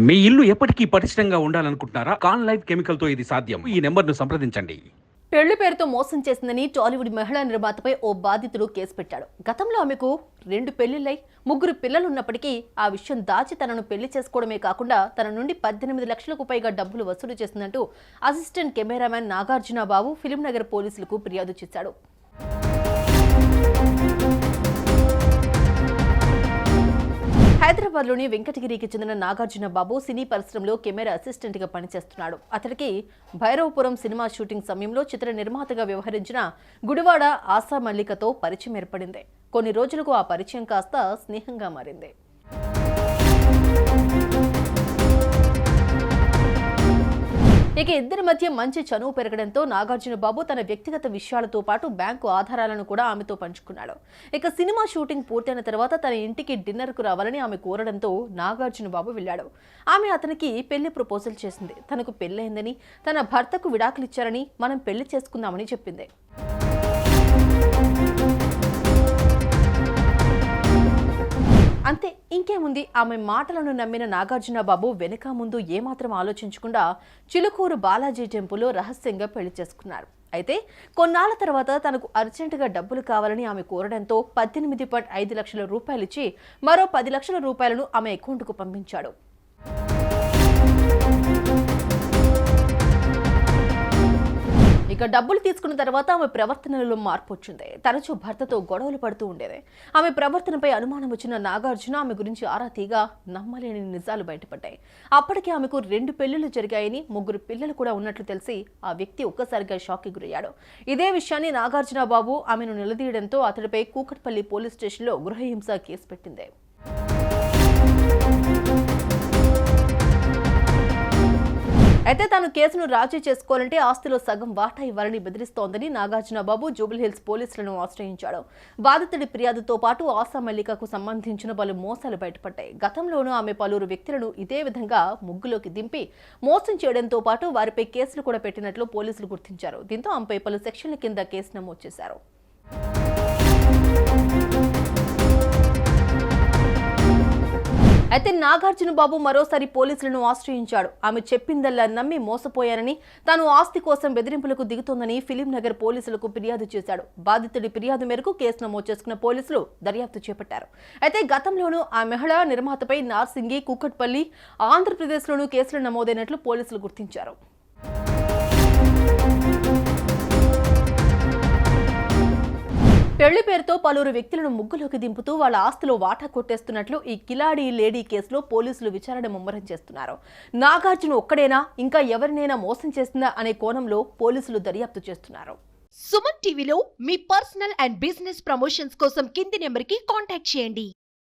మీ ఇల్లు ఎప్పటికీ పటిష్టంగా ఉండాలనుకుంటున్నారా? కాన్ లైఫ్ కెమికల్ తో ఇది సాధ్యం. ఈ నెంబర్ను సంప్రదించండి. పెళ్లి పేరుతో మోసం చేసిందని టాలీవుడ్ మహిళా నిర్మాతపై ఓ బాధితుడు కేసు పెట్టాడు. గతంలో ఆమెకు 2 పెళ్లిళ్లై 3 పిల్లలున్నప్పటికీ ఆ విషయం దాచి తనను పెళ్లి చేసుకోవడమే కాకుండా తన నుండి 18 లక్షలకు పైగా డబ్బులు వసూలు చేసిందంటూ అసిస్టెంట్ కెమెరామెన్ నాగార్జున బాబు ఫిలిం నగర్ పోలీసులకు ఫిర్యాదు చేశాడు. హైదరాబాద్లోని వెంకటగిరికి చెందిన నాగార్జున బాబు సినీ పరిశ్రమలో కెమెరా అసిస్టెంట్గా పనిచేస్తున్నాడు. అతడికి భైరవపురం సినిమా షూటింగ్ సమయంలో చిత్ర నిర్మాతగా వ్యవహరించిన గుడివాడ ఆశా మల్లికతో పరిచయం ఏర్పడింది. కొన్ని రోజులకు ఆ పరిచయం కాస్త స్నేహంగా మారింది. ఇక ఇద్దరి మధ్య మంచి చనువు పెరగడంతో నాగార్జున బాబు తన వ్యక్తిగత విషయాలతో పాటు బ్యాంకు ఆధారాలను కూడా ఆమెతో పంచుకున్నాడు. ఇక సినిమా షూటింగ్ పూర్తయిన తర్వాత తన ఇంటికి డిన్నర్కు రావాలని ఆమె కోరడంతో నాగార్జున బాబు వెళ్ళాడు. ఆమె అతనికి పెళ్లి ప్రపోజల్ చేసింది. తనకు పెళ్లైందని, తన భర్తకు విడాకులిచ్చారని, మనం పెళ్లి చేసుకుందామని చెప్పింది. అంతే, ఇంకేముంది. ఆమె మాటలను నమ్మిన నాగార్జున బాబు వెనుక ముందు ఏమాత్రం ఆలోచించకుండా చిలుకూరు బాలాజీ టెంపుల్లో రహస్యంగా పెళ్లి చేసుకున్నారు. అయితే కొన్నాళ్ల తర్వాత తనకు అర్జెంటుగా డబ్బులు కావాలని ఆమె కోరడంతో 18.5 లక్షల రూపాయలిచ్చి మరో 10 లక్షల రూపాయలను ఆమె అకౌంట్కు పంపించాడు. ఇక డబ్బులు తీసుకున్న తర్వాత ఆమె ప్రవర్తనలో మార్పు వచ్చింది. తరచూ భర్తతో గొడవలు పడుతూ ఉండేది. ఆమె ప్రవర్తనపై అనుమానం వచ్చిన నాగార్జున ఆమె గురించి ఆరా తీగా నమ్మలేని నిజాలు బయటపడ్డాయి. అప్పటికే ఆమెకు 2 పెళ్లిళ్లు జరిగాయని, 3 పిల్లలు కూడా ఉన్నట్లు తెలిసి ఆ వ్యక్తి ఒక్కసారిగా షాక్కి గురయ్యాడు. ఇదే విషయాన్ని నాగార్జున బాబు ఆమెను నిలదీయడంతో అతడిపై కూకట్పల్లి పోలీస్ స్టేషన్లో గృహహింస కేసు పెట్టింది. అయితే తాను కేసును రాజీ చేసుకోవాలంటే ఆస్తిలో సగం వాటా ఇవ్వాలని బెదిరిస్తోందని నాగార్జున బాబు జూబ్లీహిల్స్ పోలీసులను ఆశ్రయించాడు. బాధితుడి ఫిర్యాదుతో పాటు ఆశా మల్లికకు సంబంధించిన పలు మోసాలు బయటపడ్డాయి. గతంలోనూ ఆమె పలువురు వ్యక్తులను ఇదే విధంగా ముగ్గులోకి దింపి మోసం చేయడంతో పాటు వారిపై కేసులు కూడా పెట్టినట్లు పోలీసులు గుర్తించారు. దీంతో ఆమెపై పలు సెక్షన్ల కింద కేసు నమోదు చేశారు. అయితే నాగార్జున బాబు మరోసారి పోలీసులను ఆశ్రయించాడు. ఆమె చెప్పిందల్లా నమ్మి మోసపోయానని, తాను ఆస్తి కోసం బెదిరింపులకు దిగుతోందని ఫిలిం నగర్ పోలీసులకు ఫిర్యాదు చేశాడు. బాధితుడి ఫిర్యాదు మేరకు కేసు నమోదు చేసుకున్న పోలీసులు దర్యాప్తు చేపట్టారు. అయితే గతంలోనూ ఆ మహిళా నిర్మాతపై నార్సింగి, కూకట్పల్లి, ఆంధ్రప్రదేశ్లోనూ కేసులు నమోదైనట్లు పోలీసులు గుర్తించారు. పెళ్లి పేరుతో పలువురు వ్యక్తులను ముగ్గులోకి దింపుతూ వాళ్ళ ఆస్తిలో వాటా కొట్టేస్తున్నట్లు ఈ కిలాడి లేడీ కేసులో పోలీసులు విచారణ ముమ్మరం చేస్తున్నారు. నాగార్జున ఒక్కడేనా, ఇంకా ఎవరినైనా మోసం చేస్తుందా అనే కోణంలో పోలీసులు దర్యాప్తు చేస్తున్నారు. సుమన్ టీవీలో మీ పర్సనల్ అండ్ బిజినెస్ ప్రమోషన్స్ కోసం కింది నెంబర్కి కాంటాక్ట్ చేయండి.